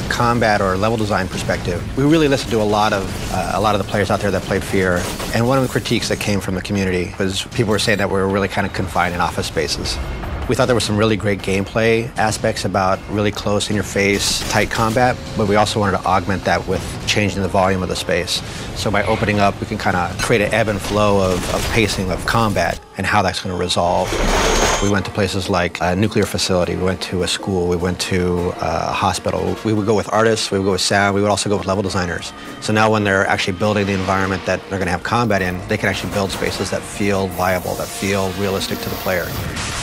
combat or level design perspective, we really listened to a lot of the players out there that played F.E.A.R. And one of the critiques that came from the community was people were saying that we were really kind of confined in office spaces. We thought there were some really great gameplay aspects about really close, in-your-face, tight combat, but we also wanted to augment that with changing the volume of the space. So by opening up, we can kind of create an ebb and flow of pacing of combat and how that's going to resolve. We went to places like a nuclear facility, we went to a school, we went to a hospital. We would go with artists, we would go with sound, we would also go with level designers. So now when they're actually building the environment that they're going to have combat in, they can actually build spaces that feel viable, that feel realistic to the player.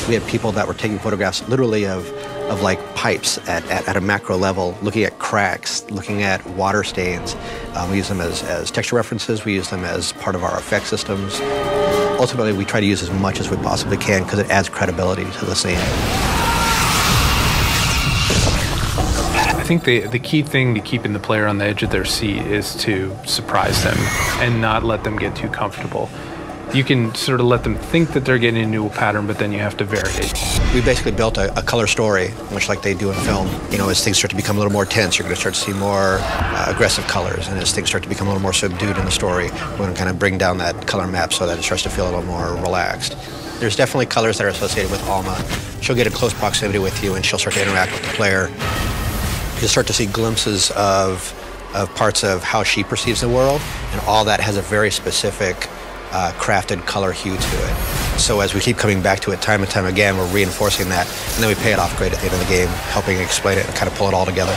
We had people that were taking photographs literally of like pipes at a macro level, looking at cracks, looking at water stains. We use them as texture references, we use them as part of our effect systems. Ultimately, we try to use as much as we possibly can because it adds credibility to the scene. I think the key thing to keeping the player on the edge of their seat is to surprise them and not let them get too comfortable. You can sort of let them think that they're getting into a pattern, but then you have to vary it. We basically built a color story, much like they do in film. You know, as things start to become a little more tense, you're going to start to see more aggressive colors. And as things start to become a little more subdued in the story, we're going to kind of bring down that color map so that it starts to feel a little more relaxed. There's definitely colors that are associated with Alma. She'll get in close proximity with you, and she'll start to interact with the player. You'll start to see glimpses of parts of how she perceives the world, and all that has a very specific crafted color hue to it. So as we keep coming back to it time and time again, we're reinforcing that, and then we pay it off great at the end of the game, helping explain it and kind of pull it all together.